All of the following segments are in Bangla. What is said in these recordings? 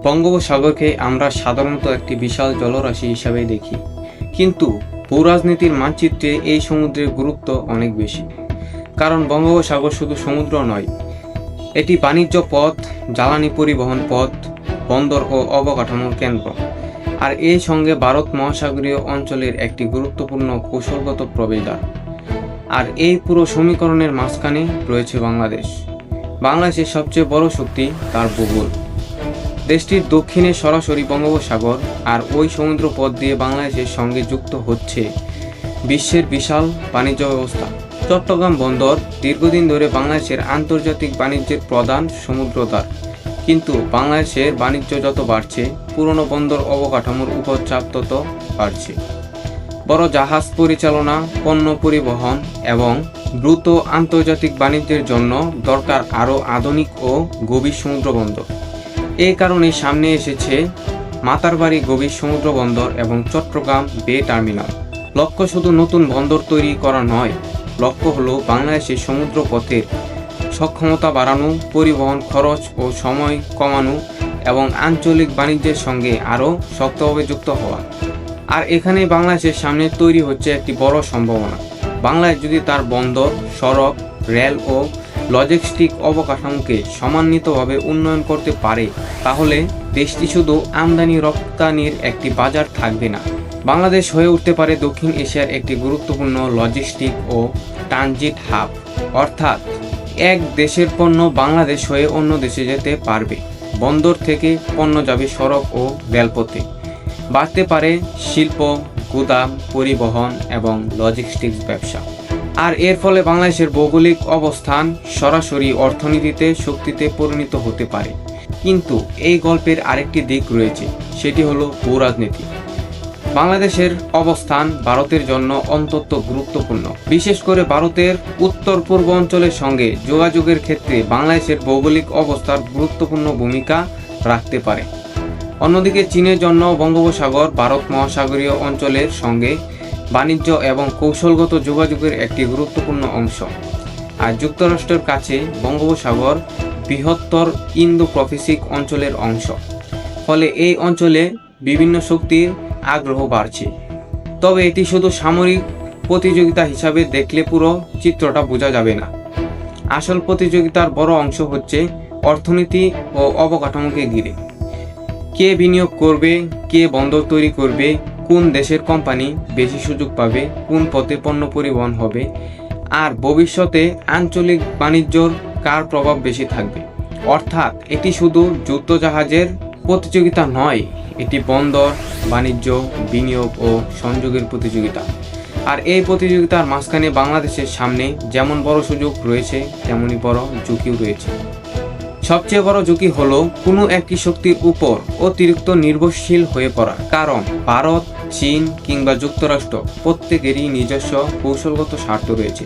বঙ্গোপসাগরকে আমরা সাধারণত একটি বিশাল জলরাশি হিসাবে দেখি, কিন্তু ভূরাজনীতির মানচিত্রে এই সমুদ্রের গুরুত্ব অনেক বেশি। কারণ বঙ্গোপসাগর শুধু সমুদ্র নয়, এটি বাণিজ্য পথ, জ্বালানি পরিবহন পথ, বন্দর ও অবকাঠামোর কেন্দ্র। আর এই সঙ্গে ভারত মহাসাগরীয় অঞ্চলের একটি গুরুত্বপূর্ণ কৌশলগত প্রবেশদ্বার। আর এই পুরো সমীকরণের মাঝখানে রয়েছে বাংলাদেশ। বাংলাদেশের সবচেয়ে বড় শক্তি তার ভূগোল। দেশটির দক্ষিণে সরাসরি বঙ্গোপসাগর, আর ওই সমুদ্র পথ দিয়ে বাংলাদেশের সঙ্গে যুক্ত হচ্ছে বিশ্বের বিশাল বাণিজ্য ব্যবস্থা। চট্টগ্রাম বন্দর দীর্ঘদিন ধরে বাংলাদেশের আন্তর্জাতিক বাণিজ্যের প্রধান সমুদ্রদ্বার। কিন্তু বাংলাদেশের বাণিজ্য যত বাড়ছে, পুরনো বন্দর অবকাঠামোর উপর চাপ তত বাড়ছে। বড় জাহাজ পরিচালনা, পণ্য পরিবহন এবং দ্রুত আন্তর্জাতিক বাণিজ্যের জন্য দরকার আরও আধুনিক ও গভীর সমুদ্র বন্দর। এই কারণে সামনে এসেছে মাতারবাড়ি গভীর সমুদ্র বন্দর এবং চট্টগ্রাম বে টার্মিনাল। লক্ষ্য শুধু নতুন বন্দর তৈরি করা নয়, লক্ষ্য হলো বাংলাদেশের সমুদ্র পথের সক্ষমতা বাড়ানো, পরিবহন খরচ ও সময় কমানো এবং আঞ্চলিক বাণিজ্যের সঙ্গে আরও শক্তভাবে যুক্ত হওয়া। আর এখানেই বাংলাদেশের সামনে তৈরি হচ্ছে একটি বড় সম্ভাবনা। বাংলাদেশ যদি তার বন্দর, সড়ক, রেল ও লজিস্টিক অবকাঠামোকে সমন্বিতভাবে উন্নয়ন করতে পারে, তাহলে দেশটি শুধু আমদানি রপ্তানির একটি বাজার থাকবে না, বাংলাদেশ হয়ে উঠতে পারে দক্ষিণ এশিয়ার একটি গুরুত্বপূর্ণ লজিস্টিক ও ট্রানজিট হাব। অর্থাৎ এক দেশের পণ্য বাংলাদেশ হয়ে অন্য দেশে যেতে পারবে। বন্দর থেকে পণ্য যাবে সড়ক ও রেলপথে। বাড়তে পারে শিল্প, গুদাম, পরিবহন এবং লজিস্টিক্স ব্যবসা। আর এর ফলে বাংলাদেশের ভৌগোলিক অবস্থান সরাসরি অর্থনীতিতে শক্তিতে পরিণত হতে পারে। কিন্তু এই গল্পের আরেকটি দিক রয়েছে, সেটি হলো ভূরাজনীতি। বাংলাদেশের অবস্থান ভারতের জন্য অত্যন্ত গুরুত্বপূর্ণ। বিশেষ করে ভারতের উত্তর পূর্ব অঞ্চলের সঙ্গে যোগাযোগের ক্ষেত্রে বাংলাদেশের ভৌগোলিক অবস্থার গুরুত্বপূর্ণ ভূমিকা রাখতে পারে। অন্যদিকে চীনের জন্য বঙ্গোপসাগর ভারত মহাসাগরীয় অঞ্চলের সঙ্গে বাণিজ্য এবং কৌশলগত যোগাযোগের একটি গুরুত্বপূর্ণ অংশ। আর যুক্তরাষ্ট্রের কাছে বঙ্গোপসাগর বৃহত্তর ইন্দো প্যাসিফিক অঞ্চলের অংশ। ফলে এই অঞ্চলে বিভিন্ন শক্তির আগ্রহ বাড়ছে। তবে এটি শুধু সামরিক প্রতিযোগিতা হিসাবে দেখলে পুরো চিত্রটা বোঝা যাবে না। আসল প্রতিযোগিতার বড় অংশ হচ্ছে অর্থনীতি ও অবকাঠামোকে ঘিরে। কে বিনিয়োগ করবে, কে বন্দর তৈরি করবে, কোন দেশের কোম্পানি বেশি সুযোগ পাবে, কোন পথে পণ্য পরিবহন হবে, আর ভবিষ্যতে আঞ্চলিক বাণিজ্যর কার প্রভাব বেশি থাকবে। অর্থাৎ এটি শুধু যুদ্ধজাহাজের প্রতিযোগিতা নয়, এটি বন্দর, বাণিজ্য, বিনিয়োগ ও সংযোগের প্রতিযোগিতা। আর এই প্রতিযোগিতার মাঝখানে বাংলাদেশের সামনে যেমন বড় সুযোগ রয়েছে, তেমনই বড় ঝুঁকিও রয়েছে। সবচেয়ে বড় ঝুঁকি হলো কোনো একটি শক্তির উপর অতিরিক্ত নির্ভরশীল হয়ে পড়া। কারণ ভারত, চীন কিংবা যুক্তরাষ্ট্র প্রত্যেকেরই নিজস্ব কৌশলগত স্বার্থ রয়েছে।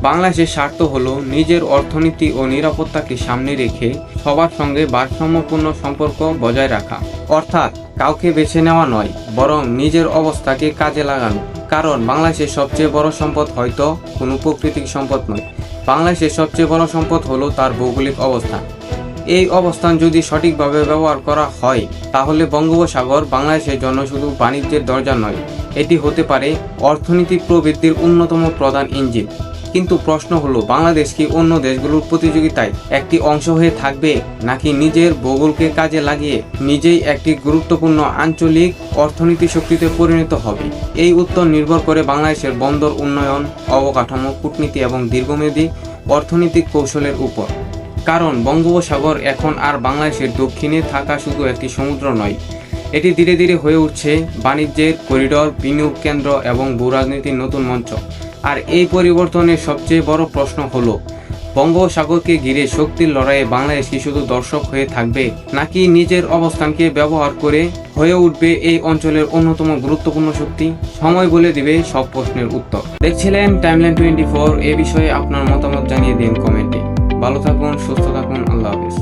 বাংলাদেশের স্বার্থ হলো নিজের অর্থনীতি ও নিরাপত্তাকে সামনে রেখে সবার সঙ্গে ভারসাম্যপূর্ণ সম্পর্ক বজায় রাখা। অর্থাৎ কাউকে বেছে নেওয়া নয়, বরং নিজের অবস্থাকে কাজে লাগানো। কারণ বাংলাদেশের সবচেয়ে বড় সম্পদ হয়তো কোনো প্রাকৃতিক সম্পদ নয়, বাংলাদেশের সবচেয়ে বড় সম্পদ হলো তার ভৌগোলিক অবস্থান। এই অবস্থান যদি সঠিকভাবে ব্যবহার করা হয়, তাহলে বঙ্গোপসাগর বাংলাদেশের জন্য শুধু বাণিজ্যের দরজা নয়, এটি হতে পারে অর্থনৈতিক প্রবৃদ্ধির অন্যতম প্রধান ইঞ্জিন। কিন্তু প্রশ্ন হলো, বাংলাদেশ কি অন্য দেশগুলোর প্রতিযোগিতায় একটি অংশ হয়ে থাকবে, নাকি নিজের ভূগোলকে কাজে লাগিয়ে নিজেই একটি গুরুত্বপূর্ণ আঞ্চলিক অর্থনীতি শক্তিতে পরিণত হবে? এই উত্তর নির্ভর করে বাংলাদেশের বন্দর উন্নয়ন, অবকাঠামো, কূটনীতি এবং দীর্ঘমেয়াদী অর্থনৈতিক কৌশলের উপর। কারণ বঙ্গোপসাগর এখন আর বাংলাদেশের দক্ষিণে থাকা শুধু একটি সমুদ্র নয়, এটি ধীরে ধীরে হয়ে উঠছে বাণিজ্যের করিডর, বিনিয়োগ কেন্দ্র এবং ভূরাজনীতির নতুন মঞ্চ। আর এই পরিবর্তনের সবচেয়ে বড় প্রশ্ন হলো, বঙ্গোপসাগরকে ঘিরে শক্তির লড়াইয়ে বাংলাদেশ কি শুধু দর্শক হয়ে থাকবে, নাকি নিজের অবস্থানকে ব্যবহার করে হয়ে উঠবে এই অঞ্চলের অন্যতম গুরুত্বপূর্ণ শক্তি? সময় বলে দিবে সব প্রশ্নের উত্তর। দেখছিলেন টাইমলাইন 24। এ বিষয়ে আপনার মতামত জানিয়ে দিন কমেন্টে। ভালো থাকুন, সুস্থ থাকুন, আল্লাহ হাফেজ।